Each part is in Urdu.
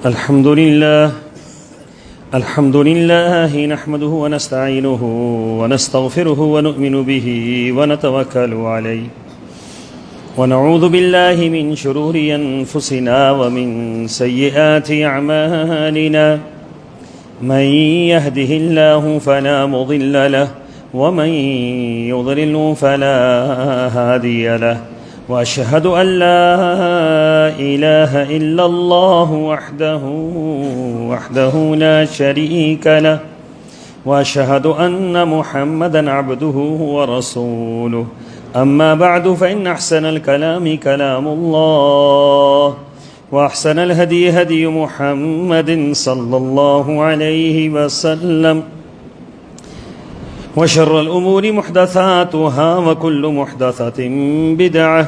الحمد لله نحمده ونستعينه ونستغفره ونؤمن به ونتوكل عليه ونعوذ بالله من شرور أنفسنا ومن سيئات أعمالنا من يهده الله فلا مضل له ومن يضلل فلا هادي له وأشهد أن لا إله إلا الله وحده لا شريك له وأشهد أن محمدًا عبده ورسوله أما بعد فإن أحسن الكلام كلام الله وأحسن الهدي هدي محمد صلى الله عليه وسلم وشر الأمور محدثاتها وكل محدثة بدعة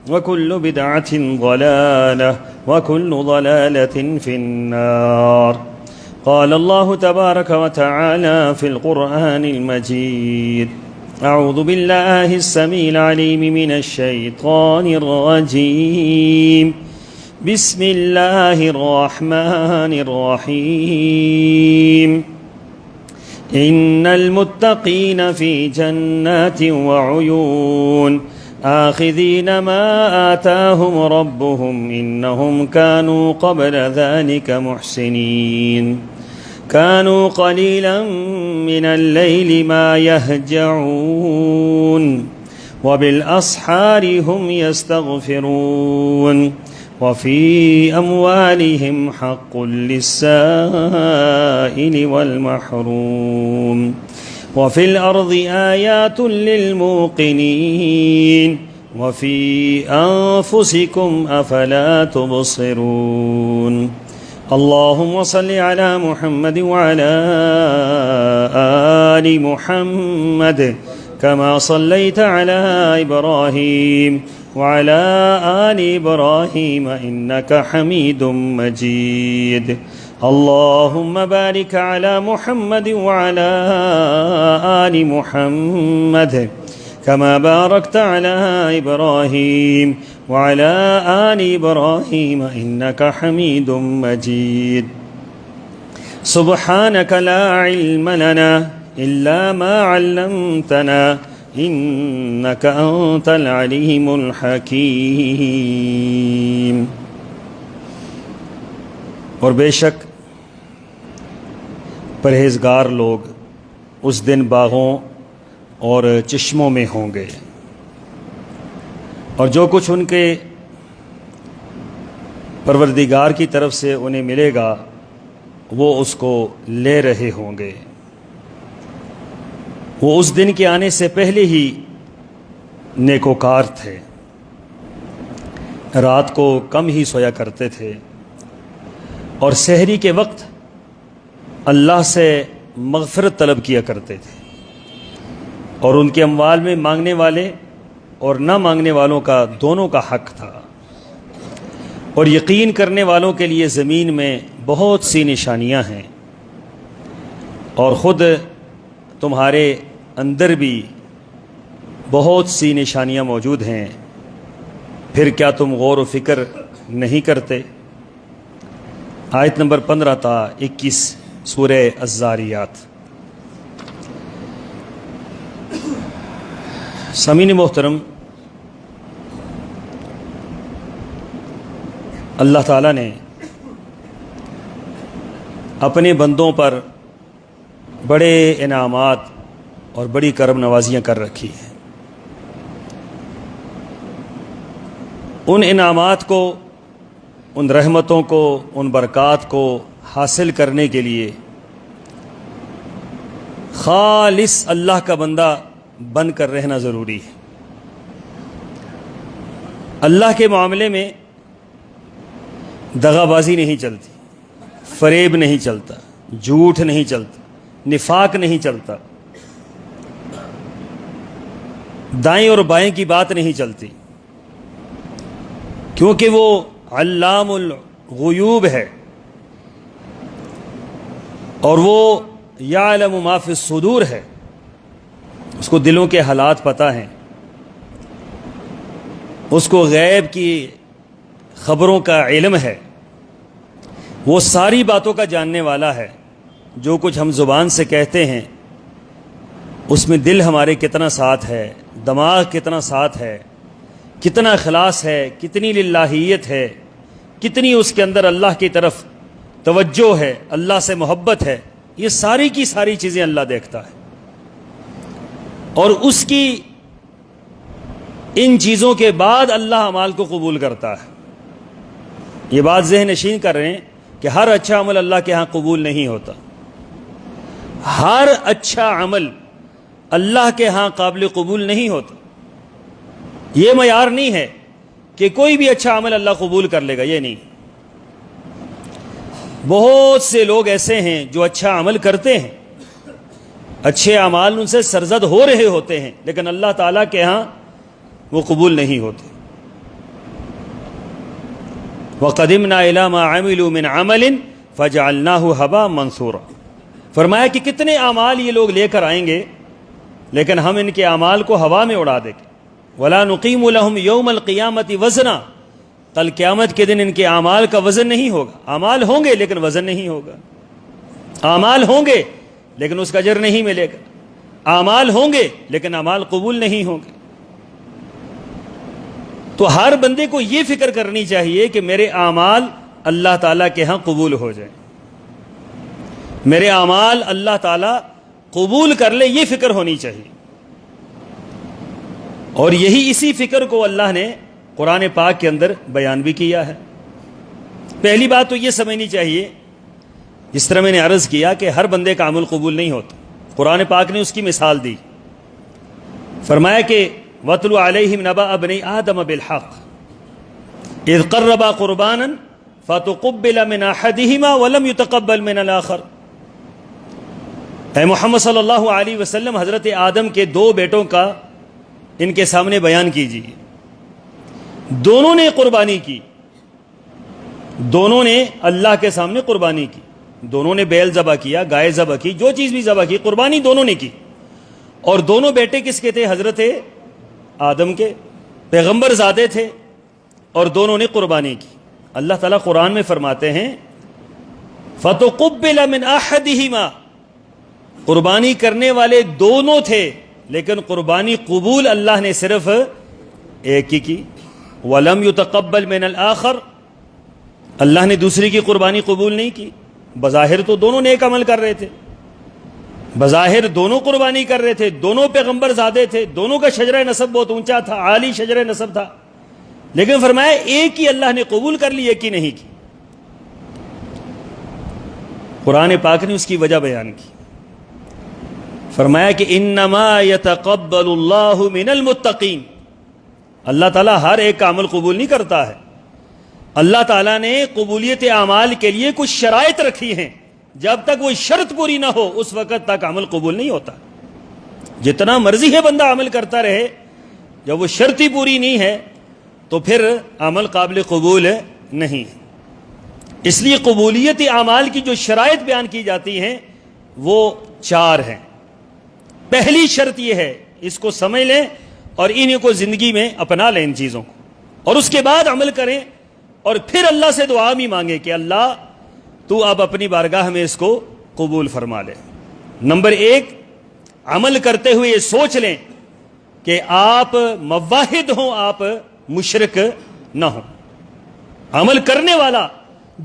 وكل بدعة ضلالة وكل ضلالة في النار. قال الله تبارك وتعالى في القرآن المجيد: أعوذ بالله السميع العليم من الشيطان الرجيم. بسم الله الرحمن الرحيم. إن المتقين في جنات وعيون آخذين ما آتاهم ربهم إنهم كانوا قبل ذلك محسنين كانوا قليلا من الليل ما يهجعون وبالأسحار هم يستغفرون وفي أموالهم حق للسائل والمحروم وفي الأرض آيات للموقنين وفي أنفسكم أفلا تبصرون. اللهم صل على محمد وعلى آل محمد كما صليت على إبراهيم وعلى آل إبراهيم إنك حميد مجيد. اللهم بارك على محمد وعلى آل محمد كما باركت على إبراهيم وعلى آل إبراهيم إنك حميد مجيد. سبحانك لا علم لنا إلا ما علمتنا إنك أنت العليم الحكيم. اور بے شک پرہیزگار لوگ اس دن باغوں اور چشموں میں ہوں گے، اور جو کچھ ان کے پروردگار کی طرف سے انہیں ملے گا وہ اس کو لے رہے ہوں گے. وہ اس دن کے آنے سے پہلے ہی نیکوکار تھے، رات کو کم ہی سویا کرتے تھے، اور سحری کے وقت اللہ سے مغفرت طلب کیا کرتے تھے، اور ان کے اموال میں مانگنے والے اور نہ مانگنے والوں کا دونوں کا حق تھا. اور یقین کرنے والوں کے لیے زمین میں بہت سی نشانیاں ہیں، اور خود تمہارے اندر بھی بہت سی نشانیاں موجود ہیں، پھر کیا تم غور و فکر نہیں کرتے؟ آیت نمبر 15 تا 21 سورہ الذاریات. سامعین محترم، اللہ تعالیٰ نے اپنے بندوں پر بڑے انعامات اور بڑی کرم نوازیاں کر رکھی ہیں. ان انعامات کو، ان رحمتوں کو، ان برکات کو حاصل کرنے کے لیے خالص اللہ کا بندہ بن کر رہنا ضروری ہے. اللہ کے معاملے میں دغا بازی نہیں چلتی، فریب نہیں چلتا، جھوٹ نہیں چلتا، نفاق نہیں چلتا، دائیں اور بائیں کی بات نہیں چلتی، کیونکہ وہ علام الغیوب ہے، اور وہ یعلم ما فی الصدور ہے. اس کو دلوں کے حالات پتہ ہیں، اس کو غیب کی خبروں کا علم ہے. وہ ساری باتوں کا جاننے والا ہے. جو کچھ ہم زبان سے کہتے ہیں اس میں دل ہمارے کتنا ساتھ ہے، دماغ کتنا ساتھ ہے، کتنا اخلاص ہے، کتنی للہیت ہے، کتنی اس کے اندر اللہ کی طرف توجہ ہے، اللہ سے محبت ہے، یہ ساری کی ساری چیزیں اللہ دیکھتا ہے. اور اس کی ان چیزوں کے بعد اللہ اعمال کو قبول کرتا ہے. یہ بات ذہن نشین کر رہے ہیں کہ ہر اچھا عمل اللہ کے ہاں قبول نہیں ہوتا. ہر اچھا عمل اللہ کے ہاں قابل قبول نہیں ہوتا. یہ معیار نہیں ہے کہ کوئی بھی اچھا عمل اللہ قبول کر لے گا، یہ نہیں. بہت سے لوگ ایسے ہیں جو اچھا عمل کرتے ہیں، اچھے اعمال ان سے سرزد ہو رہے ہوتے ہیں، لیکن اللہ تعالیٰ کے ہاں وہ قبول نہیں ہوتے. وَقَدِمْنَا إِلَىٰ مَا عَمِلُوا مِنْ عَمَلٍ فَجَعَلْنَاهُ هَبَاءً مَنْثُورًا. فرمایا کہ کتنے اعمال یہ لوگ لے کر آئیں گے لیکن ہم ان کے اعمال کو ہوا میں اڑا دیں گے. وَلَا نُقِيمُ لَهُمْ يَوْمَ الْقِيَامَةِ وَزْنًا. کل قیامت کے دن ان کے اعمال کا وزن نہیں ہوگا. اعمال ہوں گے لیکن وزن نہیں ہوگا. اعمال ہوں گے لیکن اس کا اجر نہیں ملے گا. اعمال ہوں گے لیکن اعمال قبول نہیں ہوں گے. تو ہر بندے کو یہ فکر کرنی چاہیے کہ میرے اعمال اللہ تعالیٰ کے ہاں قبول ہو جائیں، میرے اعمال اللہ تعالیٰ قبول کر لے، یہ فکر ہونی چاہیے. اور یہی اسی فکر کو اللہ نے قرآن پاک کے اندر بیان بھی کیا ہے. پہلی بات تو یہ سمجھنی چاہیے، جس طرح میں نے عرض کیا کہ ہر بندے کا عمل قبول نہیں ہوتا. قرآن پاک نے اس کی مثال دی، فرمایا کہ وَاتْلُ عَلَيْهِمْ نَبَأَ ابْنَيْ آدَمَ بِالْحَقِّ إِذْ قَرَّبَا قُرْبَانًا فَتُقُبِّلَ مِنْ أَحَدِهِمَا وَلَمْ يُتَقَبَّلْ مِنَ الْآخَرِ. اے محمد صلی اللہ علیہ وسلم، حضرت آدم کے دو بیٹوں کا ان کے سامنے بیان کیجیے. دونوں نے قربانی کی، دونوں نے اللہ کے سامنے قربانی کی. دونوں نے بیل ذبح کیا، گائے ذبح کی، جو چیز بھی ذبح کی، قربانی دونوں نے کی. اور دونوں بیٹے کس کے تھے؟ حضرت آدم کے، پیغمبر زادے تھے، اور دونوں نے قربانی کی. اللہ تعالیٰ قرآن میں فرماتے ہیں فَتُقُبِّلَ مِنْ أَحَدِهِمَا. قربانی کرنے والے دونوں تھے لیکن قربانی قبول اللہ نے صرف ایک ہی کی. وَلَمْ يُتَقَبَّلْ مِنَ الْآخَرِ. اللہ نے دوسری کی قربانی قبول نہیں کی. بظاہر تو دونوں نیک عمل کر رہے تھے، بظاہر دونوں قربانی کر رہے تھے، دونوں پیغمبر زادے تھے، دونوں کا شجرہ نسب بہت اونچا تھا، عالی شجرہ نسب تھا، لیکن فرمایا ایک ہی اللہ نے قبول کر لی، ایک ہی نہیں کی. قرآن پاک نے اس کی وجہ بیان کی، فرمایا کہ انما یتقبل اللہ من المتقین. اللہ تعالیٰ ہر ایک کا عمل قبول نہیں کرتا ہے. اللہ تعالیٰ نے قبولیت اعمال کے لیے کچھ شرائط رکھی ہیں، جب تک وہ شرط پوری نہ ہو اس وقت تک عمل قبول نہیں ہوتا. جتنا مرضی ہے بندہ عمل کرتا رہے، جب وہ شرط ہی پوری نہیں ہے تو پھر عمل قابل قبول نہیں ہے. اس لیے قبولیت اعمال کی جو شرائط بیان کی جاتی ہیں وہ 4 ہیں. پہلی شرط یہ ہے، اس کو سمجھ لیں اور انہیں کو زندگی میں اپنا لیں ان چیزوں کو، اور اس کے بعد عمل کریں، اور پھر اللہ سے دعا بھی مانگیں کہ اللہ تو اب اپنی بارگاہ میں اس کو قبول فرما لے. نمبر 1، عمل کرتے ہوئے یہ سوچ لیں کہ آپ موحد ہوں، آپ مشرک نہ ہوں. عمل کرنے والا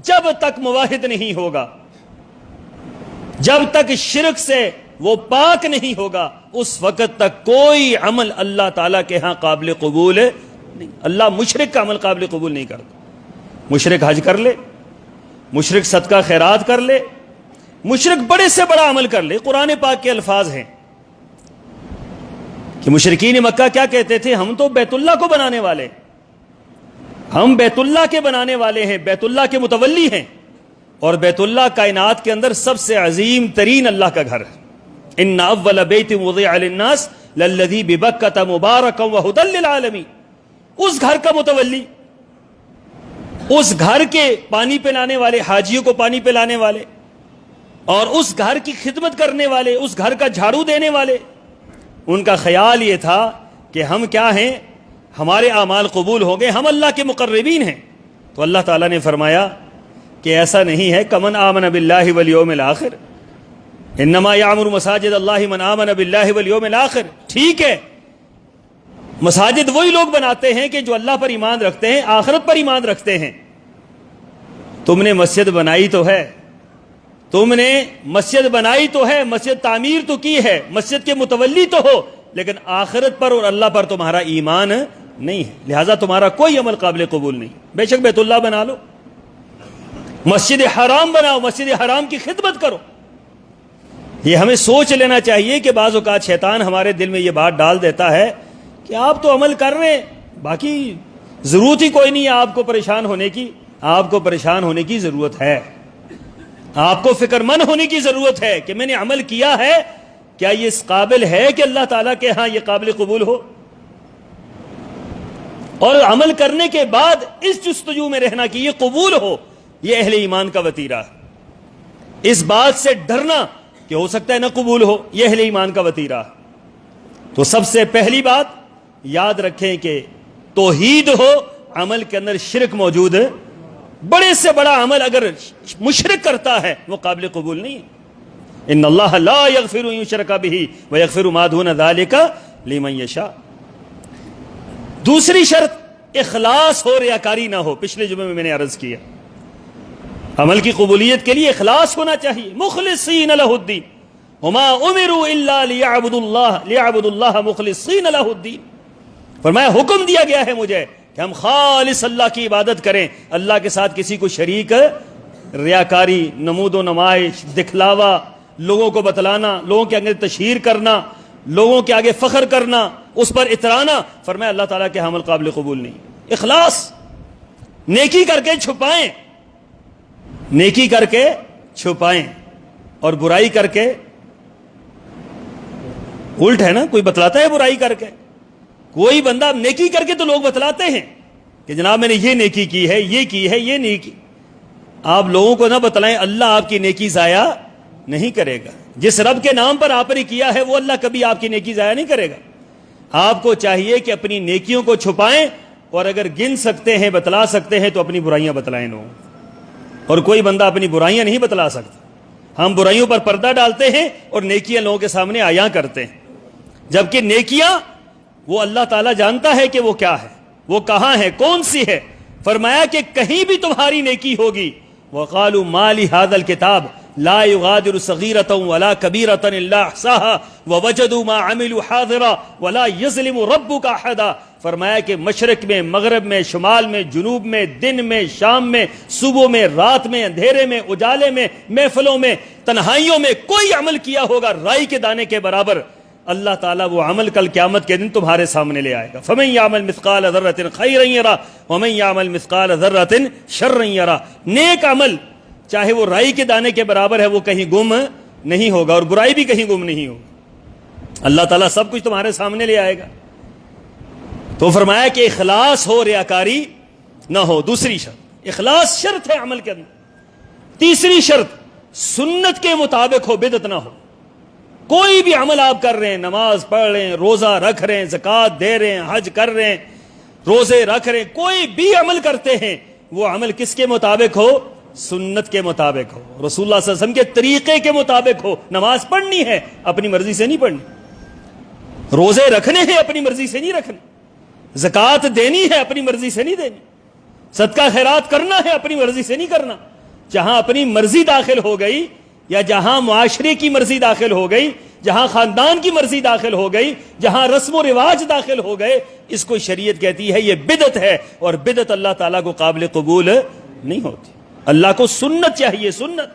جب تک موحد نہیں ہوگا، جب تک شرک سے وہ پاک نہیں ہوگا، اس وقت تک کوئی عمل اللہ تعالیٰ کے ہاں قابل قبول نہیں. اللہ مشرک کا عمل قابل قبول نہیں کرتا. مشرک حج کر لے، مشرک صدقہ خیرات کر لے، مشرک بڑے سے بڑا عمل کر لے. قرآن پاک کے الفاظ ہیں کہ مشرکین مکہ کیا کہتے تھے؟ ہم تو بیت اللہ کو بنانے والے، ہم بیت اللہ کے بنانے والے ہیں، بیت اللہ کے متولی ہیں، اور بیت اللہ کائنات کے اندر سب سے عظیم ترین اللہ کا گھر ہے. ان اول بیت وضع للناس للذی ببکۃ مبارکا وہدی للعالمین. اس گھر کا متولی، اس گھر کے پانی پلانے والے، حاجیوں کو پانی پلانے والے، اور اس گھر کی خدمت کرنے والے، اس گھر کا جھاڑو دینے والے، ان کا خیال یہ تھا کہ ہم کیا ہیں، ہمارے اعمال قبول ہوں گے، ہم اللہ کے مقربین ہیں. تو اللہ تعالیٰ نے فرمایا کہ ایسا نہیں ہے کمن آمن باللہ والیوم الآخر، انما یعمر مساجد اللہ من آمن باللہ والیوم الآخر. ٹھیک ہے، مساجد وہی لوگ بناتے ہیں کہ جو اللہ پر ایمان رکھتے ہیں، آخرت پر ایمان رکھتے ہیں. تم نے مسجد بنائی تو ہے، تم نے مسجد بنائی تو ہے، مسجد تعمیر تو کی ہے، مسجد کے متولی تو ہو، لیکن آخرت پر اور اللہ پر تمہارا ایمان نہیں ہے، لہٰذا تمہارا کوئی عمل قابل قبول نہیں. بے شک بیت اللہ بنا لو، مسجد حرام بناؤ، مسجد حرام کی خدمت کرو. یہ ہمیں سوچ لینا چاہیے کہ بعض اوقات شیطان ہمارے دل میں یہ بات ڈال دیتا ہے کہ آپ تو عمل کر رہے ہیں، باقی ضرورت ہی کوئی نہیں ہے آپ کو پریشان ہونے کی. آپ کو پریشان ہونے کی ضرورت ہے، آپ کو فکر مند ہونے کی ضرورت ہے کہ میں نے عمل کیا ہے، کیا یہ اس قابل ہے کہ اللہ تعالیٰ کے ہاں یہ قابل قبول ہو. اور عمل کرنے کے بعد اس جستجو میں رہنا کہ یہ قبول ہو، یہ اہل ایمان کا وتیرہ ہے. اس بات سے ڈرنا کہ ہو سکتا ہے نہ قبول ہو، یہ اہل ایمان کا وتیرہ. تو سب سے پہلی بات یاد رکھیں کہ توحید ہو، عمل کے اندر شرک موجود ہے. بڑے سے بڑا عمل اگر مشرک کرتا ہے وہ قابل قبول نہیں ہے. ان اللہ لا یغفر ان یشرک بہ ویغفر ما دون ذلک لمن یشاء. دوسری شرط اخلاص ہو، ریاکاری نہ ہو. پچھلے جمعے میں نے عرض کیا عمل کی قبولیت کے لیے اخلاص ہونا چاہیے. مخلصین لہ الدین وما امروا الا لیعبدوا اللہ مخلصین لہ الدین. فرمایا حکم دیا گیا ہے مجھے کہ ہم خالص اللہ کی عبادت کریں، اللہ کے ساتھ کسی کو شریک، ریاکاری، نمود و نمائش، دکھلاوا، لوگوں کو بتلانا، لوگوں کے آگے تشہیر کرنا، لوگوں کے آگے فخر کرنا، اس پر اترانا، فرمایا اللہ تعالیٰ کے عمل قابل قبول نہیں. اخلاص، نیکی کر کے چھپائیں، نیکی کر کے چھپائیں اور برائی کر کے الٹ ہے نا. کوئی بتلاتا ہے برائی کر کے، کوئی بندہ نیکی کر کے تو لوگ بتلاتے ہیں کہ جناب میں نے یہ نیکی کی ہے، یہ کی ہے، یہ نہیں کی. آپ لوگوں کو نہ بتلائیں، اللہ آپ کی نیکی ضائع نہیں کرے گا. جس رب کے نام پر آپ نے کیا ہے وہ اللہ کبھی آپ کی نیکی ضائع نہیں کرے گا. آپ کو چاہیے کہ اپنی نیکیوں کو چھپائیں، اور اگر گن سکتے ہیں، بتلا سکتے ہیں تو اپنی برائیاں بتلائیں لوگوں. اور کوئی بندہ اپنی برائیاں نہیں بتلا سکتا. ہم برائیوں پر پردہ ڈالتے ہیں اور نیکیاں لوگوں کے سامنے عیاں کرتے ہیں، جبکہ نیکیاں وہ اللہ تعالیٰ جانتا ہے کہ وہ کیا ہے، وہ کہاں ہے، کون سی ہے. فرمایا کہ کہیں بھی تمہاری نیکی ہوگی. وَقَالُوا مَا لِهَذَا الْكِتَابِ لَا يُغَادِرُ صَغِيرَةً وَلَا كَبِيرَةً إِلَّا أَحْصَاهَا وَوَجَدُوا مَا عَمِلُوا حَاضِرًا وَلَا يَظْلِمُ رَبُّكَ أَحَدًا. فرمایا کہ مشرق میں، مغرب میں، شمال میں، جنوب میں، دن میں، شام میں، صبح میں، رات میں، اندھیرے میں، اجالے میں، محفلوں میں، تنہائیوں میں، کوئی عمل کیا ہوگا رائی کے دانے کے برابر، اللہ تعالیٰ وہ عمل کل قیامت کے دن تمہارے سامنے لے آئے گا. فَمَن يَعْمَلْ مِثْقَالَ ذَرَّةٍ خَيْرًا يَرَهُ وَمَن يَعْمَلْ مِثْقَالَ ذَرَّةٍ شَرًّا يَرَهُ. نیک عمل چاہے وہ رائی کے دانے کے برابر ہے، وہ کہیں گم نہیں ہوگا، اور برائی بھی کہیں گم نہیں ہوگی. اللہ تعالیٰ سب کچھ تمہارے سامنے لے آئے گا. تو فرمایا کہ اخلاص ہو، ریاکاری نہ ہو. دوسری شرط اخلاص شرط ہے عمل کے اندر. تیسری شرط سنت کے مطابق ہو، بدعت نہ ہو. کوئی بھی عمل آپ کر رہے ہیں، نماز پڑھ رہے ہیں، روزہ رکھ رہے ہیں، زکوٰۃ دے رہے ہیں، حج کر رہے ہیں، روزے رکھ رہے ہیں، کوئی بھی عمل کرتے ہیں، وہ عمل کس کے مطابق ہو؟ سنت کے مطابق ہو، رسول اللہ صلی اللہ علیہ وسلم کے طریقے کے مطابق ہو. نماز پڑھنی ہے، اپنی مرضی سے نہیں پڑھنی. روزے رکھنے ہیں، اپنی مرضی سے نہیں رکھنے. زکوٰۃ دینی ہے، اپنی مرضی سے نہیں دینی. صدقہ خیرات کرنا ہے، اپنی مرضی سے نہیں کرنا. جہاں اپنی مرضی داخل ہو گئی، یا جہاں معاشرے کی مرضی داخل ہو گئی، جہاں خاندان کی مرضی داخل ہو گئی، جہاں رسم و رواج داخل ہو گئے، اس کو شریعت کہتی ہے یہ بدعت ہے. اور بدعت اللہ تعالیٰ کو قابل قبول نہیں ہوتی. اللہ کو سنت چاہیے، سنت.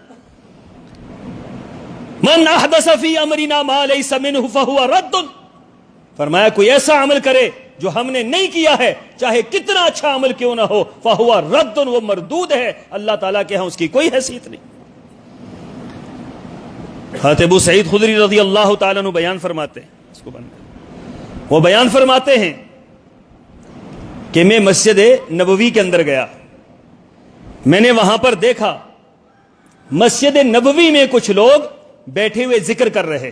من احدث فی امرنا ما لیس منہ فہو رد. فرمایا کوئی ایسا عمل کرے جو ہم نے نہیں کیا ہے، چاہے کتنا اچھا عمل کیوں نہ ہو، فہو رد، وہ مردود ہے، اللہ تعالیٰ کے ہاں اس کی کوئی حیثیت نہیں. حضرت ابو سعید خدری رضی اللہ تعالیٰ عنہ بیان فرماتے ہیں، اس کو بند کریں. وہ بیان فرماتے ہیں کہ میں مسجد نبوی کے اندر گیا، میں نے وہاں پر دیکھا مسجد نبوی میں کچھ لوگ بیٹھے ہوئے ذکر کر رہے.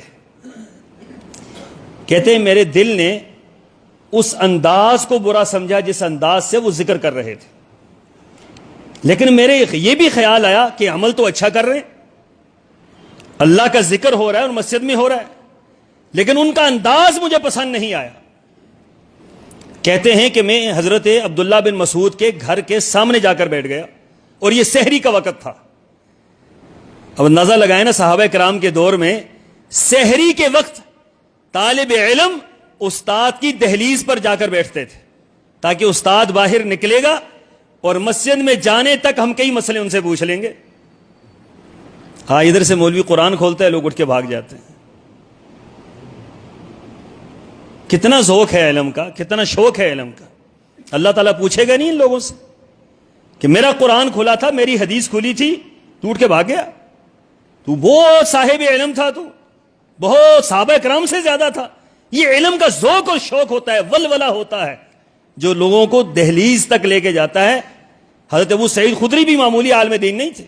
کہتے ہیں میرے دل نے اس انداز کو برا سمجھا جس انداز سے وہ ذکر کر رہے تھے. لیکن میرے یہ بھی خیال آیا کہ عمل تو اچھا کر رہے ہیں، اللہ کا ذکر ہو رہا ہے اور مسجد میں ہو رہا ہے، لیکن ان کا انداز مجھے پسند نہیں آیا۔ کہتے ہیں کہ میں حضرت عبداللہ بن مسعود کے گھر کے سامنے جا کر بیٹھ گیا، اور یہ سحری کا وقت تھا۔ اب اندازہ لگائیں نا، صحابہ کرام کے دور میں سحری کے وقت طالب علم استاد کی دہلیز پر جا کر بیٹھتے تھے، تاکہ استاد باہر نکلے گا اور مسجد میں جانے تک ہم کئی مسئلے ان سے پوچھ لیں گے۔ ہاں، ادھر سے مولوی قرآن کھولتا ہے، لوگ اٹھ کے بھاگ جاتے ہیں۔ کتنا ذوق ہے علم کا، کتنا شوق ہے علم کا۔ اللہ تعالیٰ پوچھے گا نہیں ان لوگوں سے کہ میرا قرآن کھلا تھا، میری حدیث کھلی تھی، تو اٹھ کے بھاگ گیا؟ تو بہت صاحب علم تھا، تو بہت صحابہ کرام سے زیادہ تھا۔ یہ علم کا ذوق اور شوق ہوتا ہے، ولولہ ہوتا ہے، جو لوگوں کو دہلیز تک لے کے جاتا ہے۔ حضرت ابو سعید خدری بھی معمولی عالم دین نہیں تھے،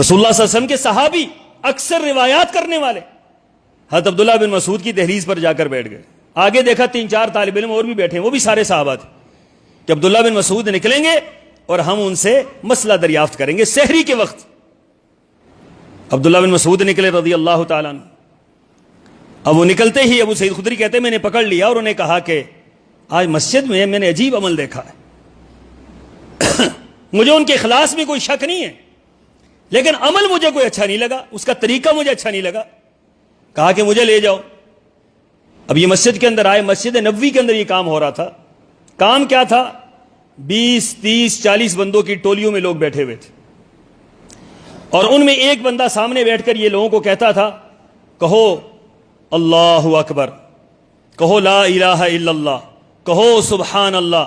رسول اللہ صلی اللہ علیہ وسلم کے صحابی، اکثر روایات کرنے والے۔ حضرت عبداللہ بن مسعود کی دہلیز پر جا کر بیٹھ گئے۔ آگے دیکھا 3-4 طالب علم اور بھی بیٹھے ہیں، وہ بھی سارے صحابہ تھے، کہ عبداللہ بن مسعود نکلیں گے اور ہم ان سے مسئلہ دریافت کریں گے۔ سحری کے وقت عبداللہ بن مسعود نکلے رضی اللہ تعالیٰ عنہ۔ اب وہ نکلتے ہی ابو سعید خدری کہتے ہیں میں نے پکڑ لیا اور انہوں نے کہا کہ آج مسجد میں نے عجیب عمل دیکھا ہے۔ مجھے ان کے اخلاص میں کوئی شک نہیں ہے، لیکن عمل مجھے کوئی اچھا نہیں لگا، اس کا طریقہ مجھے اچھا نہیں لگا۔ کہا کہ مجھے لے جاؤ۔ اب یہ مسجد کے اندر آئے، مسجد نبوی کے اندر یہ کام ہو رہا تھا۔ کام کیا تھا؟ 20 30 40 بندوں کی ٹولیوں میں لوگ بیٹھے ہوئے تھے، اور ان میں ایک بندہ سامنے بیٹھ کر یہ لوگوں کو کہتا تھا کہو اللہ اکبر، کہو لا الہ الا اللہ، کہو سبحان اللہ۔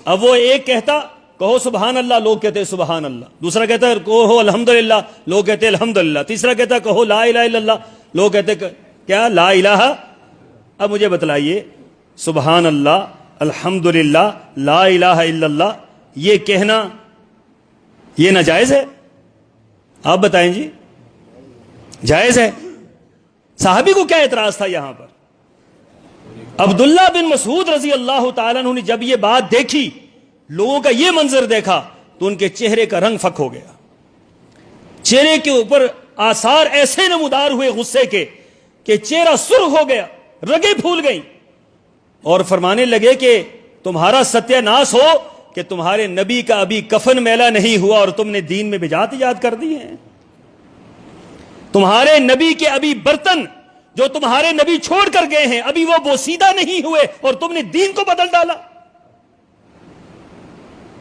اب وہ ایک کہتا کہو سبحان اللہ، لوگ کہتے سبحان اللہ۔ دوسرا کہتا کہو الحمدللہ، لوگ کہتے الحمدللہ۔ تیسرا کہتا کہو لا الہ الا اللہ، لوگ کہتے کیا لا الہ۔ اب مجھے بتلائیے، سبحان اللہ، الحمدللہ، لا الہ الا اللہ، یہ کہنا یہ ناجائز ہے؟ آپ بتائیں جی، جائز ہے؟ صحابی کو کیا اعتراض تھا یہاں پر؟ عبداللہ بن مسعود رضی اللہ تعالیٰ عنہ نے جب یہ بات دیکھی، لوگوں کا یہ منظر دیکھا، تو ان کے چہرے کا رنگ فک ہو گیا، چہرے کے اوپر آثار ایسے نمودار ہوئے غصے کے کہ چہرہ سرخ ہو گیا، رگیں پھول گئیں، اور فرمانے لگے کہ تمہارا ستیہ ناس ہو کہ تمہارے نبی کا ابھی کفن میلا نہیں ہوا اور تم نے دین میں بدعات ایجاد کر دی ہیں۔ تمہارے نبی کے ابھی برتن جو تمہارے نبی چھوڑ کر گئے ہیں ابھی وہ بوسیدہ نہیں ہوئے اور تم نے دین کو بدل ڈالا۔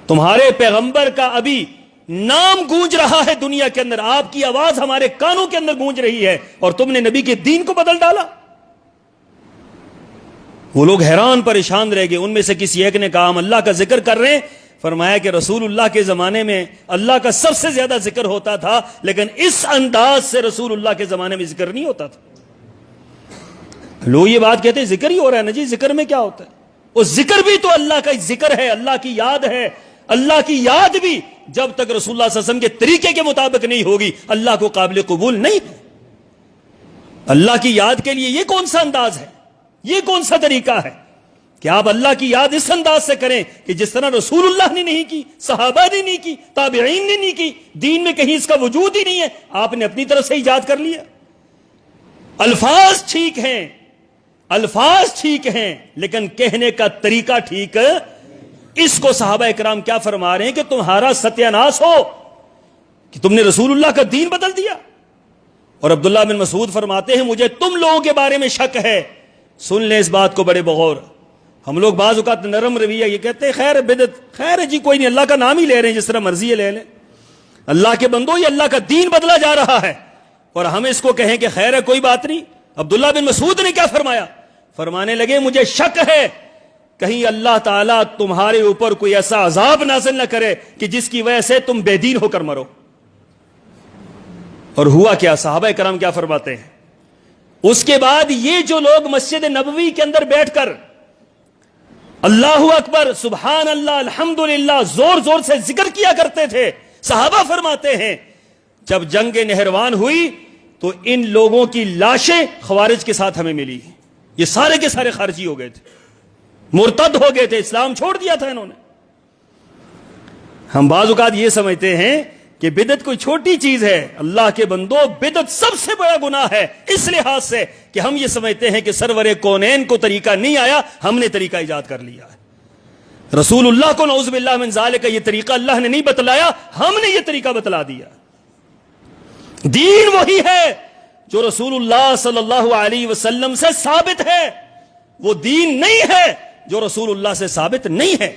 تمہارے پیغمبر کا ابھی نام گونج رہا ہے دنیا کے اندر، آپ کی آواز ہمارے کانوں کے اندر گونج رہی ہے، اور تم نے نبی کے دین کو بدل ڈالا۔ وہ لوگ حیران پریشان رہ گئے۔ ان میں سے کسی ایک نے کہا ہم اللہ کا ذکر کر رہے ہیں۔ فرمایا کہ رسول اللہ کے زمانے میں اللہ کا سب سے زیادہ ذکر ہوتا تھا، لیکن اس انداز سے رسول اللہ کے زمانے میں ذکر نہیں ہوتا تھا۔ لوگ یہ بات کہتے ہیں ذکر ہی ہو رہا ہے نا جی، ذکر میں کیا ہوتا ہے؟ وہ ذکر بھی تو اللہ کا ذکر ہے، اللہ کی یاد ہے۔ اللہ کی یاد بھی جب تک رسول اللہ صلی اللہ علیہ وسلم کے طریقے کے مطابق نہیں ہوگی اللہ کو قابل قبول نہیں ہے۔ اللہ کی یاد کے لیے یہ کون سا انداز ہے، یہ کون سا طریقہ ہے کہ آپ اللہ کی یاد اس انداز سے کریں کہ جس طرح رسول اللہ نے نہیں کی، صحابہ نے نہیں کی، تابعین نے نہیں کی، دین میں کہیں اس کا وجود ہی نہیں ہے، آپ نے اپنی طرف سے ایجاد کر لیا۔ الفاظ ٹھیک ہیں، الفاظ ٹھیک ہیں، لیکن کہنے کا طریقہ ٹھیک۔ اس کو صحابہ کرام کیا فرما رہے ہیں کہ تمہارا ستیہ ناس ہو کہ تم نے رسول اللہ کا دین بدل دیا۔ اور عبداللہ بن مسعود فرماتے ہیں مجھے تم لوگوں کے بارے میں شک ہے، سن لیں اس بات کو بڑے بغور۔ ہم لوگ بعض اوقات نرم رویہ یہ کہتے ہیں خیر بدعت، خیر جی کوئی نہیں، اللہ کا نام ہی لے رہے ہیں، جس طرح مرضی ہے لے لیں، اللہ کے بندو یہ اللہ کا دین بدلا جا رہا ہے، اور ہم اس کو کہیں کہ خیر ہے کوئی بات نہیں۔ عبداللہ بن مسعود نے کیا فرمایا؟ فرمانے لگے مجھے شک ہے کہیں اللہ تعالیٰ تمہارے اوپر کوئی ایسا عذاب نازل نہ کرے کہ جس کی وجہ سے تم بے دین ہو کر مرو۔ اور ہوا کیا؟ صحابہ کرام کیا فرماتے ہیں؟ اس کے بعد یہ جو لوگ مسجد نبوی کے اندر بیٹھ کر اللہ اکبر، سبحان اللہ، الحمدللہ زور زور سے ذکر کیا کرتے تھے، صحابہ فرماتے ہیں جب جنگ نہروان ہوئی تو ان لوگوں کی لاشیں خوارج کے ساتھ ہمیں ملی۔ یہ سارے کے سارے خارجی ہو گئے تھے، مرتد ہو گئے تھے، اسلام چھوڑ دیا تھا انہوں نے۔ ہم بعض اوقات یہ سمجھتے ہیں کہ بدعت کوئی چھوٹی چیز ہے. اللہ کے بندو، بدعت سب سے بڑا گناہ ہے اس لحاظ سے کہ ہم یہ سمجھتے ہیں کہ سرور کونین کو طریقہ نہیں آیا، ہم نے طریقہ ایجاد کر لیا ہے. رسول اللہ کو نعوذ باللہ من ذالک یہ طریقہ اللہ نے نہیں بتلایا، ہم نے یہ طریقہ بتلا دیا. دین وہی ہے جو رسول اللہ صلی اللہ علیہ وسلم سے ثابت ہے، وہ دین نہیں ہے جو رسول اللہ سے ثابت نہیں ہے.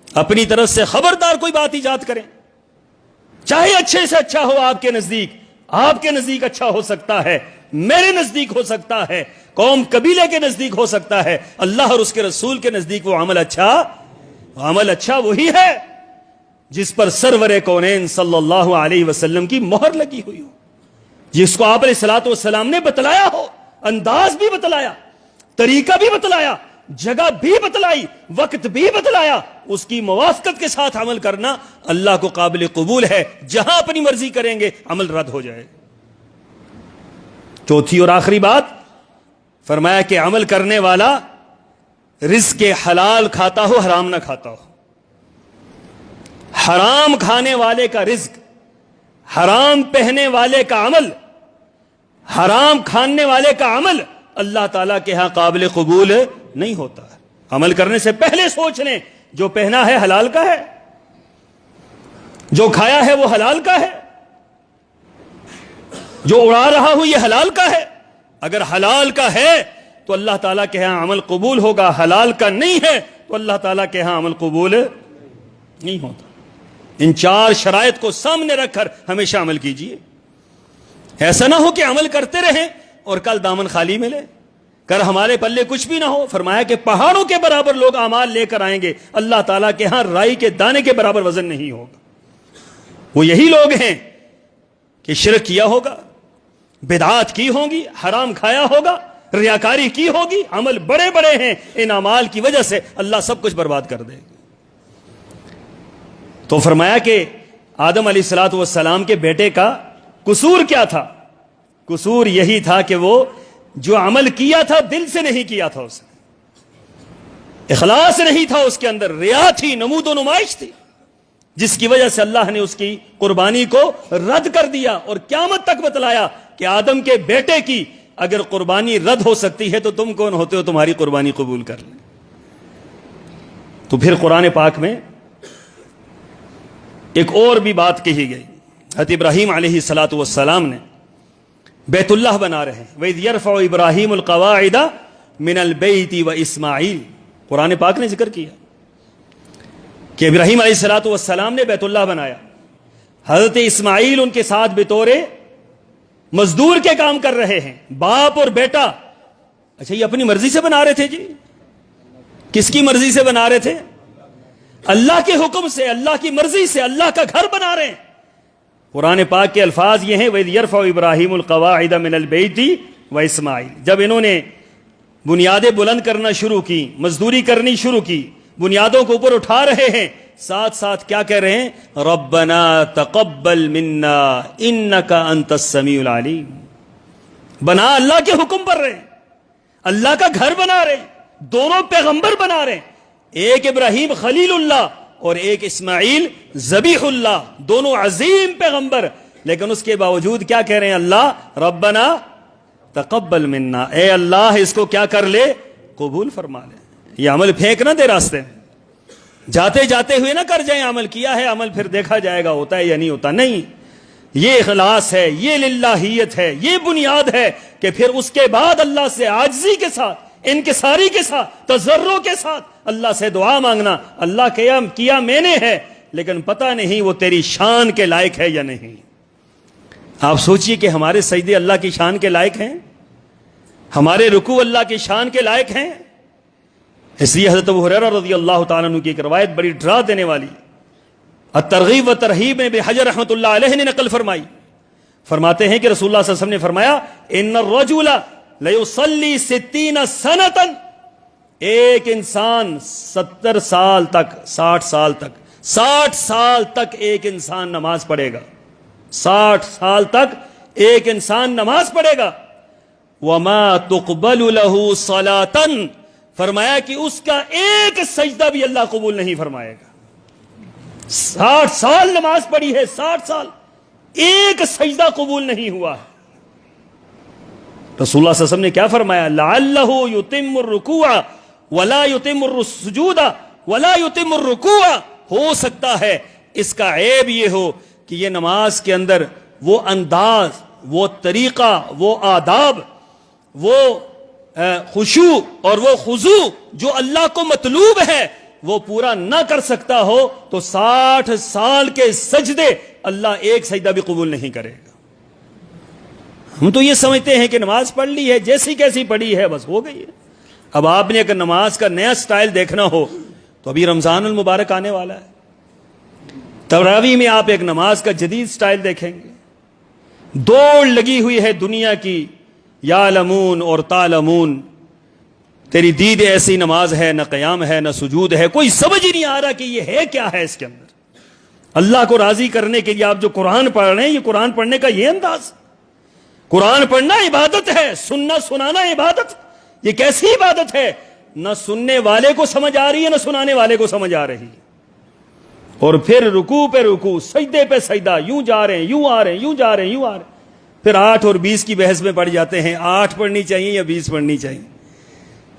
اپنی طرف سے خبردار کوئی بات ایجاد کریں، چاہے اچھے سے اچھا ہو. آپ کے نزدیک اچھا ہو سکتا ہے، میرے نزدیک ہو سکتا ہے، قوم قبیلے کے نزدیک ہو سکتا ہے، اللہ اور اس کے رسول کے نزدیک وہ عمل اچھا وہی ہے جس پر سرور کونین صلی اللہ علیہ وسلم کی مہر لگی ہوئی ہو، جس کو آپ علیہ الصلوۃ والسلام نے بتلایا ہو، انداز بھی بتلایا، طریقہ بھی بتلایا، جگہ بھی بتلائی، وقت بھی بتلایا. اس کی موافقت کے ساتھ عمل کرنا اللہ کو قابل قبول ہے. جہاں اپنی مرضی کریں گے عمل رد ہو جائے. چوتھی اور آخری بات فرمایا کہ عمل کرنے والا رزق حلال کھاتا ہو، حرام نہ کھاتا ہو. حرام کھانے والے کا رزق، حرام پہننے والے کا عمل، حرام کھانے والے کا عمل اللہ تعالیٰ کے ہاں قابل قبول نہیں ہوتا. عمل کرنے سے پہلے سوچ لیں جو پہنا ہے حلال کا ہے، جو کھایا ہے وہ حلال کا ہے، جو اڑا رہا ہوں یہ حلال کا ہے. اگر حلال کا ہے تو اللہ تعالیٰ کے ہاں عمل قبول ہوگا، حلال کا نہیں ہے تو اللہ تعالیٰ کے ہاں عمل قبول نہیں ہوتا. ان چار شرائط کو سامنے رکھ کر ہمیشہ عمل کیجیے. ایسا نہ ہو کہ عمل کرتے رہیں اور کل دامن خالی ملے، کر ہمارے پلے کچھ بھی نہ ہو. فرمایا کہ پہاڑوں کے برابر لوگ اعمال لے کر آئیں گے، اللہ تعالیٰ کے ہاں رائی کے دانے کے برابر وزن نہیں ہوگا. وہ یہی لوگ ہیں کہ شرک کیا ہوگا، بدعات کی ہوں گی، حرام کھایا ہوگا، ریاکاری کی ہوگی، عمل بڑے بڑے ہیں، ان اعمال کی وجہ سے اللہ سب کچھ برباد کر دے گا. تو فرمایا کہ آدم علیہ الصلوۃ والسلام کے بیٹے کا قصور کیا تھا؟ قصور یہی تھا کہ وہ جو عمل کیا تھا دل سے نہیں کیا تھا، اس نے اخلاص نہیں تھا، اس کے اندر ریا تھی، نمود و نمائش تھی، جس کی وجہ سے اللہ نے اس کی قربانی کو رد کر دیا. اور قیامت تک بتلایا کہ آدم کے بیٹے کی اگر قربانی رد ہو سکتی ہے تو تم کون ہوتے ہو تمہاری قربانی قبول کر لیں. تو پھر قرآن پاک میں ایک اور بھی بات کہی گئی. حضرت ابراہیم علیہ الصلوۃ والسلام نے بیت اللہ بنا رہے ہیں. وَإِذْ يَرْفَعُ إِبْرَاهِيمُ الْقَوَاعِدَ مِنَ الْبَيْتِ وَإِسْمَاعِيلُ. قرآن پاک نے ذکر کیا کہ ابراہیم علیہ الصلوۃ والسلام نے بیت اللہ بنایا. حضرت اسماعیل ان کے ساتھ بطور مزدور کے کام کر رہے ہیں، باپ اور بیٹا. اچھا یہ اپنی مرضی سے بنا رہے تھے جی؟ کس کی مرضی سے بنا رہے تھے؟ اللہ کے حکم سے، اللہ کی مرضی سے، اللہ کا گھر بنا رہے ہیں. قرآن پاک کے الفاظ یہ ہیں وَإِذْ يَرْفَعُ إِبْرَاهِيمُ الْقَوَاعِدَ مِنَ الْبَيْتِ وَإِسْمَاعِيلُ. جب انہوں نے بنیادیں بلند کرنا شروع کی، مزدوری کرنی شروع کی، بنیادوں کو اوپر اٹھا رہے ہیں، ساتھ ساتھ کیا کہہ رہے ہیں؟ ربنا تقبل منا انک انت السمیع العلیم. بنا اللہ کے حکم پر رہے ہیں، اللہ کا گھر بنا رہے ہیں، دونوں پیغمبر بنا رہے ہیں، ایک ابراہیم خلیل اللہ اور ایک اسماعیل ذبیح اللہ، دونوں عظیم پیغمبر. لیکن اس کے باوجود کیا کہہ رہے ہیں؟ اللہ ربنا تقبل منا، اے اللہ اس کو کیا کر لے؟ قبول فرما لے. یہ عمل پھینک نہ دے راستے میں، جاتے جاتے ہوئے نہ کر جائیں عمل کیا ہے، عمل پھر دیکھا جائے گا ہوتا ہے یا نہیں ہوتا. نہیں، یہ اخلاص ہے، یہ للہیت ہے، یہ بنیاد ہے کہ پھر اس کے بعد اللہ سے عاجزی کے ساتھ، انکساری کے ساتھ، تضرع کے ساتھ اللہ سے دعا مانگنا. اللہ کیا میں نے ہے لیکن پتہ نہیں وہ تیری شان کے لائق ہے یا نہیں. آپ سوچئے کہ ہمارے سجدے اللہ کی شان کے لائق ہیں، ہمارے رکوع اللہ کی شان کے لائق ہیں. اس لیے حضرت ابو ہریرہ رضی اللہ تعالیٰ عنہ کی ایک روایت بڑی ڈرا دینے والی الترغیب و ترہیب میں ابن حجر رحمۃ اللہ علیہ نے نقل فرمائی. فرماتے ہیں کہ رسول اللہ صلی اللہ علیہ وسلم نے فرمایا ان الرجل لیصلی 60 سنۃ، ایک انسان 70 سال تک، 60 سال تک ایک انسان نماز پڑھے گا، 60 سال تک ایک انسان نماز پڑھے گا. وما تقبل له صلاۃ، فرمایا کہ اس کا ایک سجدہ بھی اللہ قبول نہیں فرمائے گا. 60 سال نماز پڑھی ہے، 60 سال، ایک سجدہ قبول نہیں ہوا ہے۔ رسول اللہ صلی اللہ علیہ وسلم نے کیا فرمایا؟ لعلہ یتم الرکوع ولا یتم السجود ولا یتم الرکوع، ہو سکتا ہے اس کا عیب یہ ہو کہ یہ نماز کے اندر وہ انداز، وہ طریقہ، وہ آداب، وہ خشوع اور وہ خضوع جو اللہ کو مطلوب ہے وہ پورا نہ کر سکتا ہو تو 60 سال کے سجدے اللہ ایک سجدہ بھی قبول نہیں کرے گا۔ ہم تو یہ سمجھتے ہیں کہ نماز پڑھ لی ہے، جیسی کیسی پڑھی ہے بس ہو گئی ہے۔ اب آپ نے اگر نماز کا نیا سٹائل دیکھنا ہو تو ابھی رمضان المبارک آنے والا ہے، تراویح میں آپ ایک نماز کا جدید سٹائل دیکھیں گے۔ دوڑ لگی ہوئی ہے دنیا کی، یعلمون اور تعلمون، تیری دید ایسی نماز ہے، نہ قیام ہے نہ سجود ہے، کوئی سمجھ ہی نہیں آ رہا کہ یہ ہے کیا ہے اس کے اندر۔ اللہ کو راضی کرنے کے لیے آپ جو قرآن پڑھ رہے ہیں، یہ قرآن پڑھنے کا یہ انداز؟ قرآن پڑھنا عبادت ہے، سننا سنانا عبادت، یہ کیسی عبادت ہے؟ نہ سننے والے کو سمجھ آ رہی ہے نہ سنانے والے کو سمجھ آ رہی ہے، اور پھر رکوع پہ رکوع، سجدے پہ سجدہ، یوں جا رہے ہیں یوں آ رہے ہیں، یوں جا رہے ہیں یوں آ رہے ہیں، پھر 8 اور 20 کی بحث میں پڑ جاتے ہیں، 8 پڑھنی چاہیے یا 20 پڑھنی چاہیے۔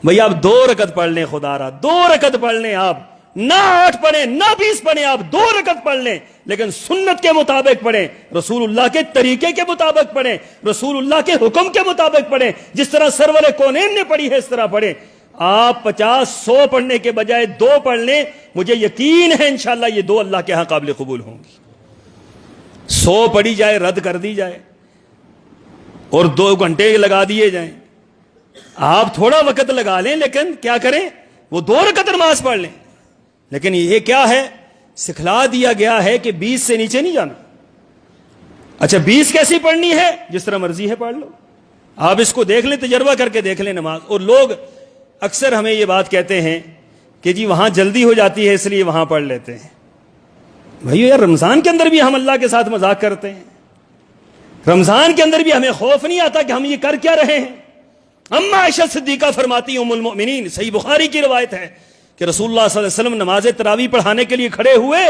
بھئی آپ 2 رکعت پڑھ لیں، خدا را 2 رکعت پڑھ لیں، آپ نہ 8 پڑھیں نہ 20 پڑھیں، آپ 2 رکعت پڑھ لیں، لیکن سنت کے مطابق پڑھیں، رسول اللہ کے طریقے کے مطابق پڑھیں، رسول اللہ کے حکم کے مطابق پڑھیں، جس طرح سرور کونین نے پڑھی ہے اس طرح پڑھیں۔ آپ 50 100 پڑھنے کے بجائے 2 پڑھ لیں، مجھے یقین ہے انشاءاللہ یہ 2 اللہ کے ہاں قابل قبول ہوں گی۔ 100 پڑھی جائے، رد کر دی جائے اور 2 گھنٹے لگا دیے جائیں، آپ تھوڑا وقت لگا لیں لیکن کیا کریں؟ وہ 2 رکعت نماز پڑھ لیں۔ لیکن یہ کیا ہے؟ سکھلا دیا گیا ہے کہ 20 سے نیچے نہیں جانا۔ اچھا 20 کیسی پڑھنی ہے؟ جس طرح مرضی ہے پڑھ لو، آپ اس کو دیکھ لیں، تجربہ کر کے دیکھ لیں نماز۔ اور لوگ اکثر ہمیں یہ بات کہتے ہیں کہ جی وہاں جلدی ہو جاتی ہے اس لیے وہاں پڑھ لیتے ہیں۔ بھائیو یار، رمضان کے اندر بھی ہم اللہ کے ساتھ مذاق کرتے ہیں، رمضان کے اندر بھی ہمیں خوف نہیں آتا کہ ہم یہ کر کیا رہے ہیں۔ اما عائشہ صدیقہ فرماتی ام المؤمنین، صحیح بخاری کی روایت ہے کہ رسول اللہ صلی اللہ علیہ وسلم نماز تراویح پڑھانے کے لیے کھڑے ہوئے،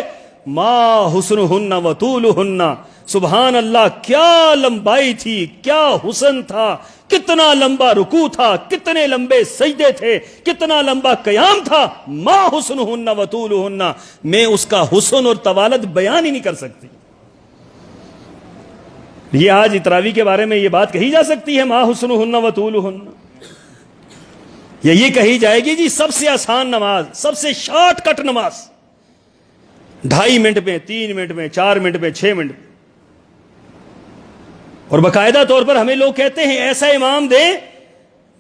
ما حسنہن و طولہن، سبحان اللہ کیا لمبائی تھی، کیا حسن تھا، کتنا لمبا رکوع تھا، کتنے لمبے سجدے تھے، کتنا لمبا قیام تھا، ما حسنہن و طولہن، میں اس کا حسن اور طوالت بیان ہی نہیں کر سکتی۔ یہ آج تراویح کے بارے میں یہ بات کہی جا سکتی ہے، ما حسنہن و طولہن، یا یہ کہی جائے گی جی سب سے آسان نماز، سب سے شارٹ کٹ نماز، 2.5 منٹ میں، 3 منٹ میں، 4 منٹ میں، 6 منٹ میں۔ اور باقاعدہ طور پر ہمیں لوگ کہتے ہیں ایسا امام دیں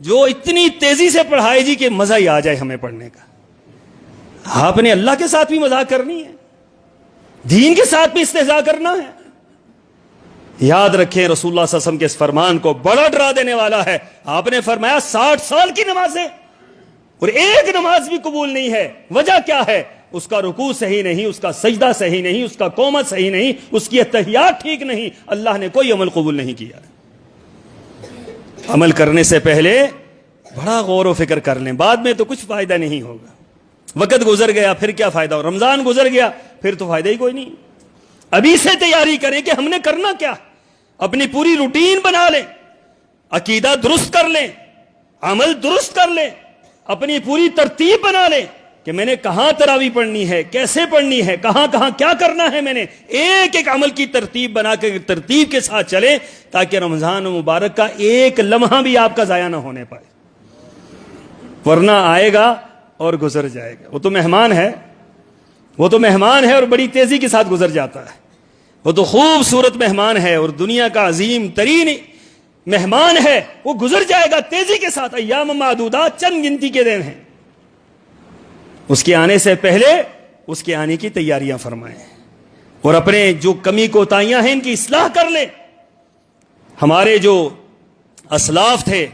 جو اتنی تیزی سے پڑھائے جی کہ مزہ ہی آ جائے ہمیں پڑھنے کا۔ آپ نے اللہ کے ساتھ بھی مذاق کرنی ہے، دین کے ساتھ بھی استہزاء کرنا ہے۔ یاد رکھیں رسول اللہ صلی اللہ علیہ وسلم کے اس فرمان کو، بڑا ڈرا دینے والا ہے۔ آپ نے فرمایا 60 سال کی نمازیں اور ایک نماز بھی قبول نہیں ہے۔ وجہ کیا ہے؟ اس کا رکوع صحیح نہیں، اس کا سجدہ صحیح نہیں، اس کا قومت صحیح نہیں، اس کی اتحیات ٹھیک نہیں، اللہ نے کوئی عمل قبول نہیں کیا۔ عمل کرنے سے پہلے بڑا غور و فکر کر لیں، بعد میں تو کچھ فائدہ نہیں ہوگا۔ وقت گزر گیا پھر کیا فائدہ ہو، رمضان گزر گیا پھر تو فائدہ ہی کوئی نہیں۔ ابھی سے تیاری کریں کہ ہم نے کرنا کیا، اپنی پوری روٹین بنا لیں، عقیدہ درست کر لیں، عمل درست کر لیں، اپنی پوری ترتیب بنا لیں کہ میں نے کہاں تراویح پڑھنی ہے، کیسے پڑھنی ہے، کہاں کہاں کیا کرنا ہے، میں نے ایک ایک عمل کی ترتیب بنا کے ترتیب کے ساتھ چلیں تاکہ رمضان مبارک کا ایک لمحہ بھی آپ کا ضائع نہ ہونے پائے، ورنہ آئے گا اور گزر جائے گا۔ وہ تو مہمان ہے، وہ تو مہمان ہے اور بڑی تیزی کے ساتھ گزر جاتا ہے، وہ تو خوبصورت مہمان ہے اور دنیا کا عظیم ترین مہمان ہے، وہ گزر جائے گا تیزی کے ساتھ۔ ایام معدودات، چند گنتی کے دن ہیں، اس کے آنے سے پہلے اس کے آنے کی تیاریاں فرمائیں اور اپنے جو کمی کوتاہیاں ہیں ان کی اصلاح کر لیں۔ ہمارے جو اسلاف تھے،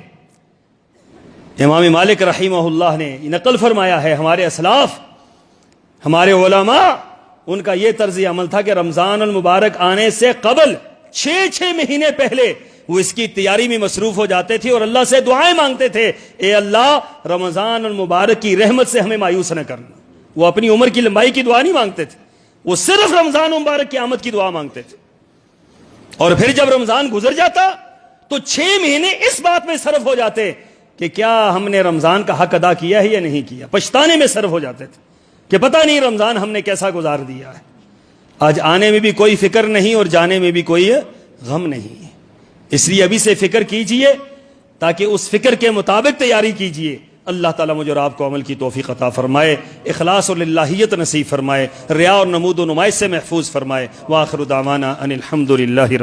امام مالک رحمہ اللہ نے نقل فرمایا ہے، ہمارے اسلاف، ہمارے علماء، ان کا یہ طرز عمل تھا کہ رمضان المبارک آنے سے قبل 6 مہینے پہلے وہ اس کی تیاری میں مصروف ہو جاتے تھے اور اللہ سے دعائیں مانگتے تھے، اے اللہ رمضان المبارک کی رحمت سے ہمیں مایوس نہ کرنا۔ وہ اپنی عمر کی لمبائی کی دعا نہیں مانگتے تھے، وہ صرف رمضان مبارک کی آمد کی دعا مانگتے تھے، اور پھر جب رمضان گزر جاتا تو 6 مہینے اس بات میں صرف ہو جاتے کہ کیا ہم نے رمضان کا حق ادا کیا ہے یا نہیں کیا، پچھتانے میں صرف ہو جاتے تھے کہ پتہ نہیں رمضان ہم نے کیسا گزار دیا ہے۔ آج آنے میں بھی کوئی فکر نہیں اور جانے میں بھی کوئی غم نہیں، اس لیے ابھی سے فکر کیجئے تاکہ اس فکر کے مطابق تیاری کیجئے۔ اللہ تعالیٰ مجھے اور آپ کو عمل کی توفیق عطا فرمائے، اخلاص اور للہیت نصیب فرمائے، ریا اور نمود و نمائش سے محفوظ فرمائے۔ وآخر دعوانا ان الحمد للہ